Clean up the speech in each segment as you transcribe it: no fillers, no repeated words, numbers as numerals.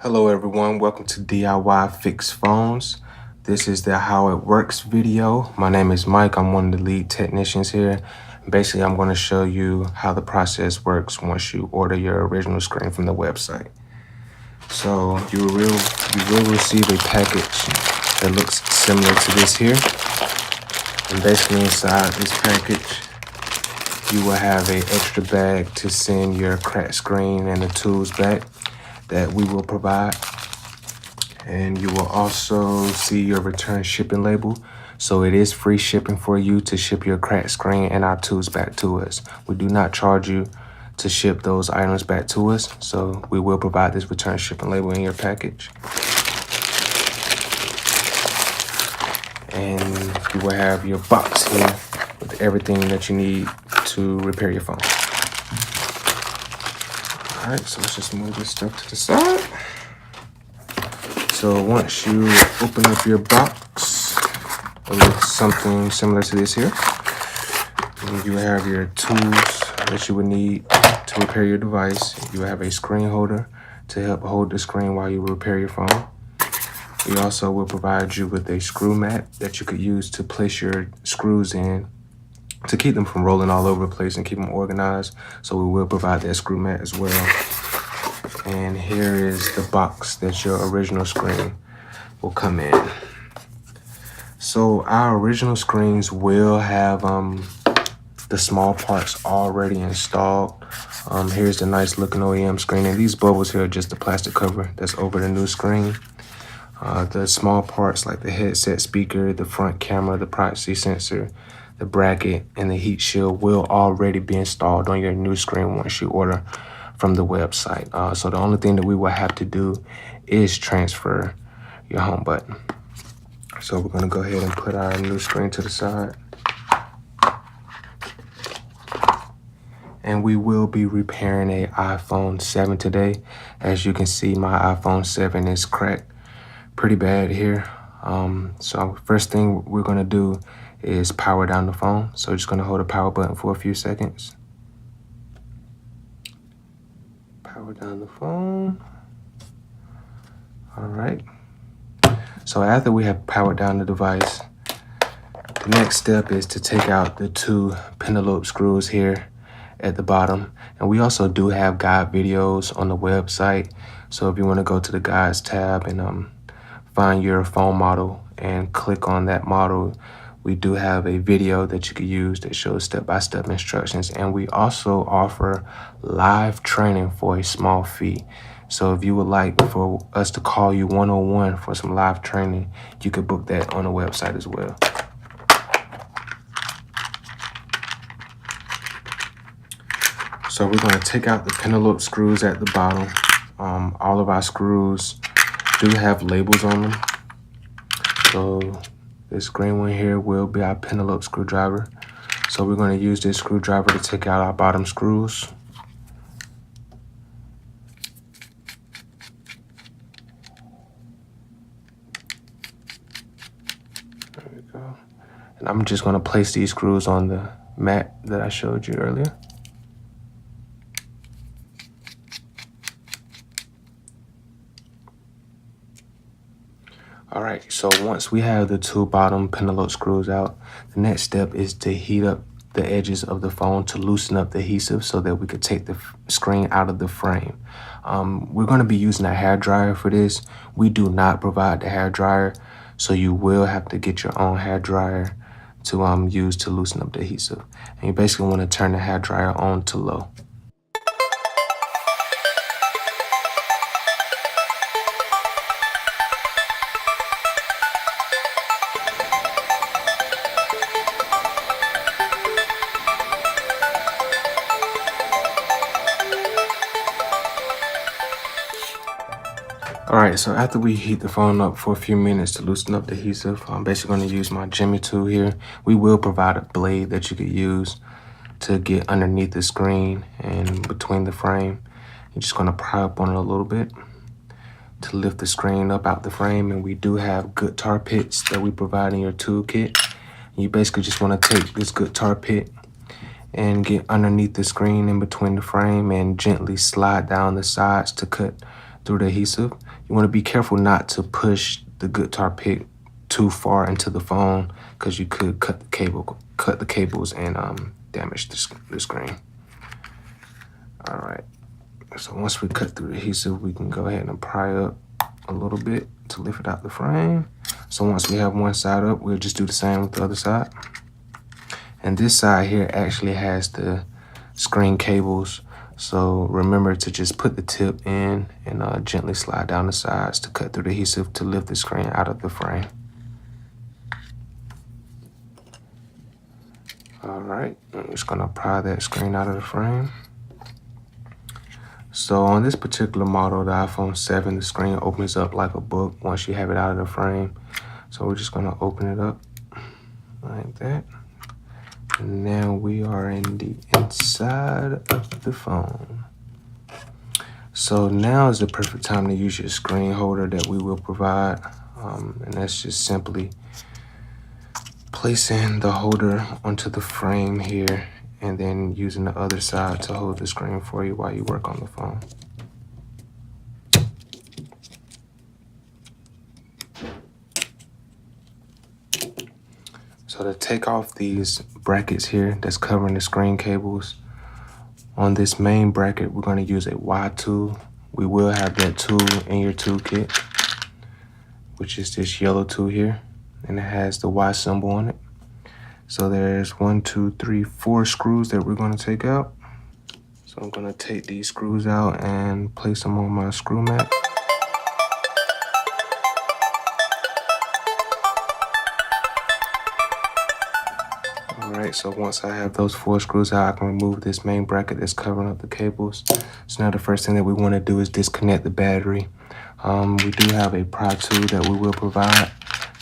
Hello everyone, welcome to DIY Fix Phones. This is the How It Works video. My name is Mike, I'm one of the lead technicians here. Basically, I'm going to show you how the process works once you order your original screen from the website. So you will receive a package that looks similar to this here. And basically inside this package, you will have an extra bag to send your cracked screen and the tools back that we will provide. And you will also see your return shipping label. So it is free shipping for you to ship your cracked screen and our tools back to us. We do not charge you to ship those items back to us. So we will provide this return shipping label in your package. And you will have your box here with everything that you need to repair your phone. All right, so let's just move this stuff to the side. So once you open up your box, it looks something similar to this here. And you have your tools that you would need to repair your device. You have a screen holder to help hold the screen while you repair your phone. We also will provide you with a screw mat that you could use to place your screws in to keep them from rolling all over the place and keep them organized. So we will provide that screw mat as well. And here is the box that your original screen will come in. So our original screens will have the small parts already installed. Here's the nice looking OEM screen, and these bubbles here are just the plastic cover that's over the new screen. The small parts like the headset speaker, the front camera, the privacy sensor, the bracket, and the heat shield will already be installed on your new screen once you order from the website. So the only thing that we will have to do is transfer your home button. So we're gonna go ahead and put our new screen to the side. And we will be repairing a iPhone 7 today. As you can see, my iPhone 7 is cracked pretty bad here. So first thing we're gonna do is power down the phone. So just gonna hold the power button for a few seconds. Power down the phone. All right. So after we have powered down the device, the next step is to take out the two Penelope screws here at the bottom. And we also do have guide videos on the website. So if you want to go to the guides tab and find your phone model and click on that model, we do have a video that you could use that shows step-by-step instructions. And we also offer live training for a small fee. So if you would like for us to call you one-on-one for some live training, you could book that on the website as well. So we're going to take out the Penelope screws at the bottom. All of our screws do have labels on them. So this green one here will be our Penelope screwdriver. So we're going to use this screwdriver to take out our bottom screws. There we go. And I'm just going to place these screws on the mat that I showed you earlier. All right, so once we have the two bottom Penelope screws out, the next step is to heat up the edges of the phone to loosen up the adhesive so that we could take the screen out of the frame. We're gonna be using a hair dryer for this. We do not provide the hair dryer, so you will have to get your own hair dryer to use to loosen up the adhesive. And you basically wanna turn the hair dryer on to low. All right, so after we heat the phone up for a few minutes to loosen up the adhesive, I'm basically going to use my Jimmy tool here. We will provide a blade that you could use to get underneath the screen and between the frame. You're just going to pry up on it a little bit to lift the screen up out the frame. And we do have good tar pits that we provide in your toolkit. You basically just want to take this good tar pit and get underneath the screen in between the frame and gently slide down the sides to cut through the adhesive. You want to be careful not to push the Good Tar pick too far into the phone, because you could cut the cables and damage the screen. All right, so once we cut through the adhesive, we can go ahead and pry up a little bit to lift it out the frame. So once we have one side up, we'll just do the same with the other side. And this side here actually has the screen cables, so remember to just put the tip in and gently slide down the sides to cut through the adhesive to lift the screen out of the frame. All right, I'm just gonna pry that screen out of the frame. So on this particular model, the iPhone 7, the screen opens up like a book once you have it out of the frame. So we're just gonna open it up like that. And now we are in the inside of the phone. So now is the perfect time to use your screen holder that we will provide. And that's just simply placing the holder onto the frame here and then using the other side to hold the screen for you while you work on the phone. So to take off these brackets here that's covering the screen cables, on this main bracket, we're going to use a Y tool. We will have that tool in your toolkit, which is this yellow tool here, and it has the Y symbol on it. So there's 1, 2, 3, 4 screws that we're going to take out. So I'm going to take these screws out and place them on my screw mat. All right, so once I have those 4 screws out, I can remove this main bracket that's covering up the cables. So now the first thing that we want to do is disconnect the battery. We do have a pry tool that we will provide.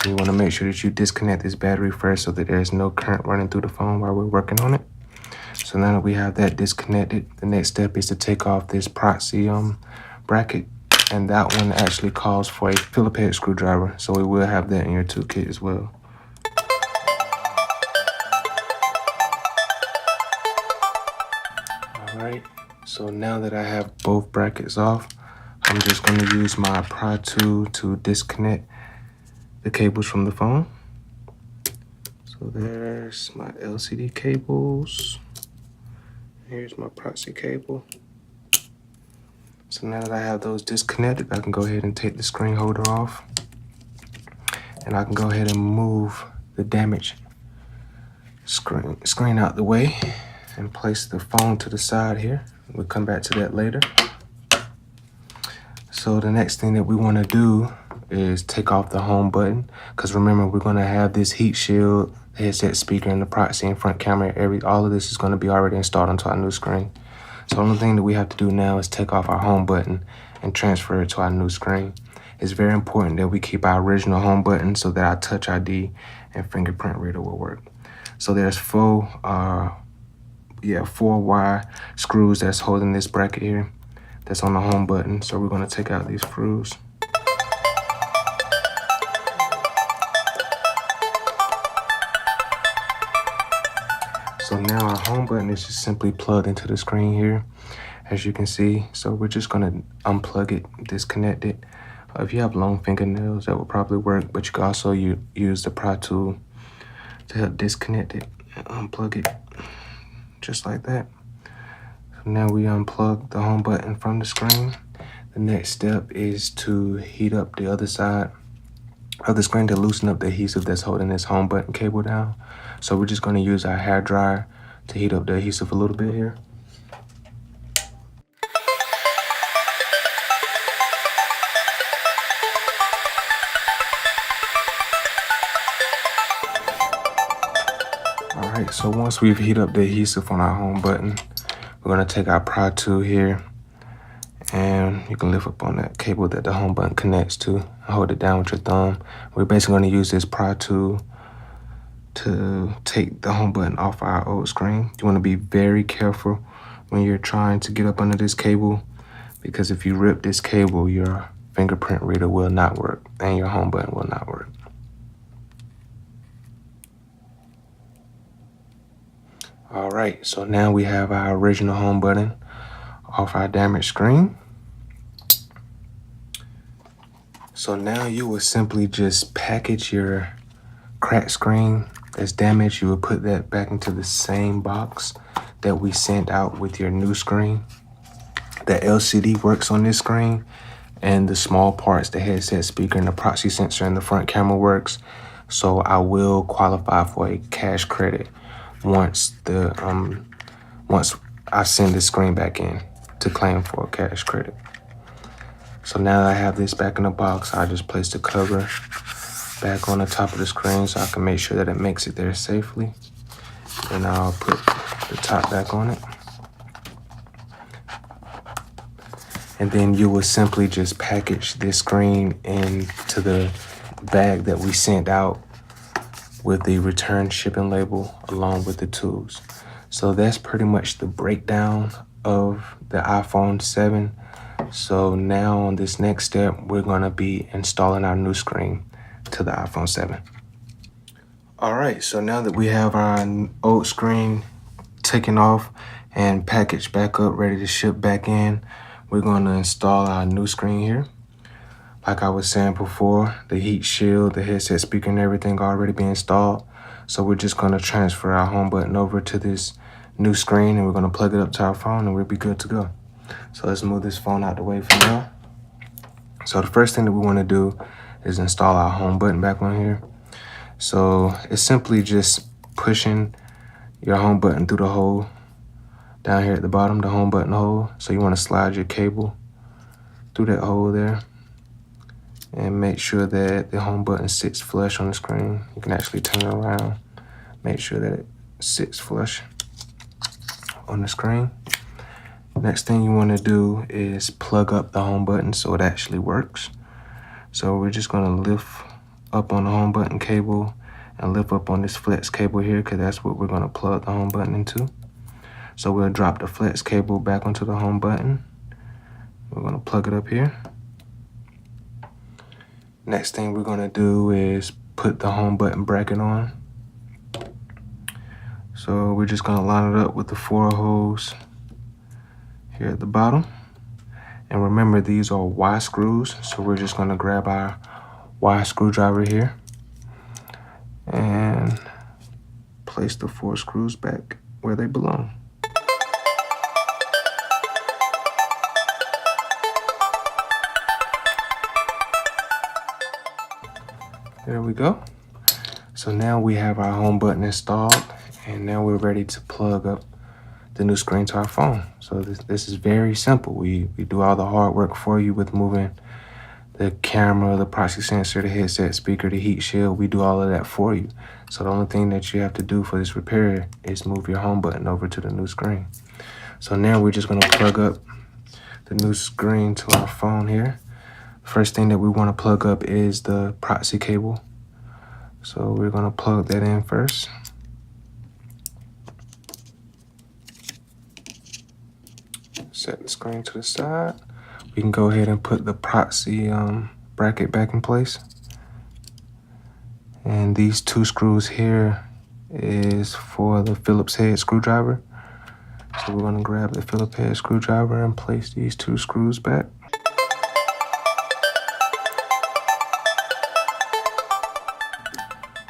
You want to make sure that you disconnect this battery first so that there's no current running through the phone while we're working on it. So now that we have that disconnected, the next step is to take off this proxy bracket, and that one actually calls for a Phillips head screwdriver. So we will have that in your toolkit as well. All right, so now that I have both brackets off, I'm just going to use my pry tool to disconnect the cables from the phone. So there's my LCD cables. Here's my proxy cable. So now that I have those disconnected, I can go ahead and take the screen holder off. And I can go ahead and move the damaged screen out the way and place the phone to the side here. We'll come back to that later. So the next thing that we want to do is take off the home button, because remember, we're going to have this heat shield, the headset speaker, and the proxy and front camera. All of this is going to be already installed onto our new screen. So the only thing that we have to do now is take off our home button and transfer it to our new screen. It's very important that we keep our original home button so that our Touch ID and fingerprint reader will work. So there's 4 wire screws that's holding this bracket here that's on the home button. So we're going to take out these screws. So now our home button is just simply plugged into the screen here, as you can see. So we're just going to unplug it, disconnect it. If you have long fingernails, that will probably work, but you can also use the pry tool to help disconnect it and unplug it, just like that. So now we unplug the home button from the screen. The next step is to heat up the other side of the screen to loosen up the adhesive that's holding this home button cable down. So we're just going to use our hair dryer to heat up the adhesive a little bit here. All right, so once we've heated up the adhesive on our home button, we're going to take our pry tool here, and you can lift up on that cable that the home button connects to and hold it down with your thumb. We're basically going to use this pry tool to take the home button off our old screen. You want to be very careful when you're trying to get up under this cable, because if you rip this cable, your fingerprint reader will not work and your home button will not work. All right, so now we have our original home button off our damaged screen. So now you will simply just package your cracked screen that's damaged. You will put that back into the same box that we sent out with your new screen. The LCD works on this screen, and the small parts, the headset speaker and the proxy sensor and the front camera works. So I will qualify for a cash credit once I send the screen back in to claim for a cash credit. So now that I have this back in the box, I just place the cover back on the top of the screen so I can make sure that it makes it there safely. And I'll put the top back on it. And then you will simply just package this screen into the bag that we sent out with the return shipping label along with the tools. So that's pretty much the breakdown of the iPhone 7. So now on this next step, we're gonna be installing our new screen to the iPhone 7. All right, so now that we have our old screen taken off and packaged back up, ready to ship back in, we're gonna install our new screen here. Like I was saying before, the heat shield, the headset speaker and everything already been installed. So we're just gonna transfer our home button over to this new screen and we're gonna plug it up to our phone and we'll be good to go. So let's move this phone out the way for now. So the first thing that we wanna do is install our home button back on here. So it's simply just pushing your home button through the hole down here at the bottom, the home button hole. So you wanna slide your cable through that hole there and make sure that the home button sits flush on the screen. You can actually turn it around, make sure that it sits flush on the screen. Next thing you want to do is plug up the home button so it actually works. So we're just going to lift up on the home button cable and lift up on this flex cable here because that's what we're going to plug the home button into. So we'll drop the flex cable back onto the home button. We're going to plug it up here. Next thing we're going to do is put the home button bracket on. So we're just going to line it up with the 4 holes here at the bottom. And remember, these are Y screws. So we're just going to grab our Y screwdriver here and place the 4 screws back where they belong. There we go. So now we have our home button installed and now we're ready to plug up the new screen to our phone. So this is very simple. We do all the hard work for you with moving the camera, the proxy sensor, the headset speaker, the heat shield. We do all of that for you. So the only thing that you have to do for this repair is move your home button over to the new screen. So now we're just gonna plug up the new screen to our phone here. First thing that we want to plug up is the proxy cable. So we're going to plug that in first. Set the screen to the side. We can go ahead and put the proxy bracket back in place. And these 2 screws here is for the Phillips head screwdriver. So we're going to grab the Phillips head screwdriver and place these 2 screws back.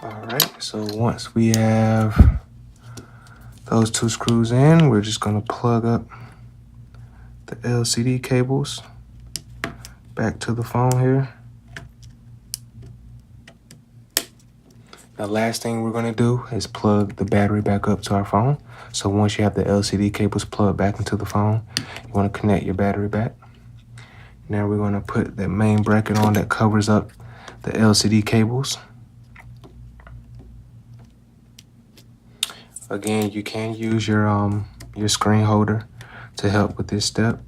Alright, so once we have those 2 screws in, we're just going to plug up the LCD cables back to the phone here. The last thing we're going to do is plug the battery back up to our phone. So once you have the LCD cables plugged back into the phone, you want to connect your battery back. Now we're going to put the main bracket on that covers up the LCD cables. Again, you can use your screen holder to help with this step.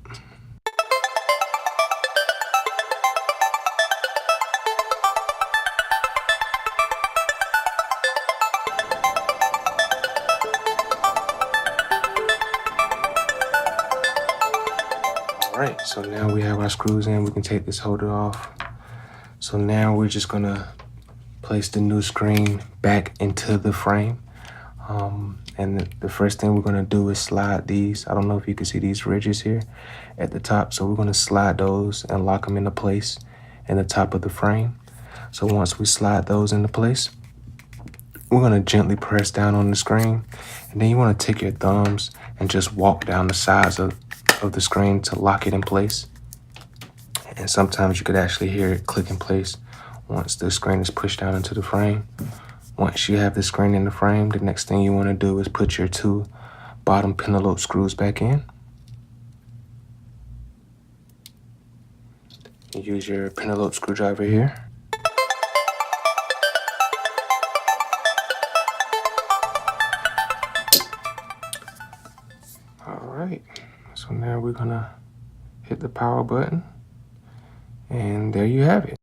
All right, so now we have our screws in. We can take this holder off. So now we're just gonna place the new screen back into the frame. And the first thing we're gonna do is slide these. I don't know if you can see these ridges here at the top. So we're gonna slide those and lock them into place. and the top of the frame. So once we slide those into place, we're going to gently press down on the screen, and then you want to take your thumbs and just walk down the sides of the screen to lock it in place. And sometimes you could actually hear it click in place once the screen is pushed down into the frame. Once you have the screen in the frame, the next thing you want to do is put your 2 bottom pentalobe screws back in. You use your pentalobe screwdriver here. All right, so now we're gonna hit the power button, and there you have it.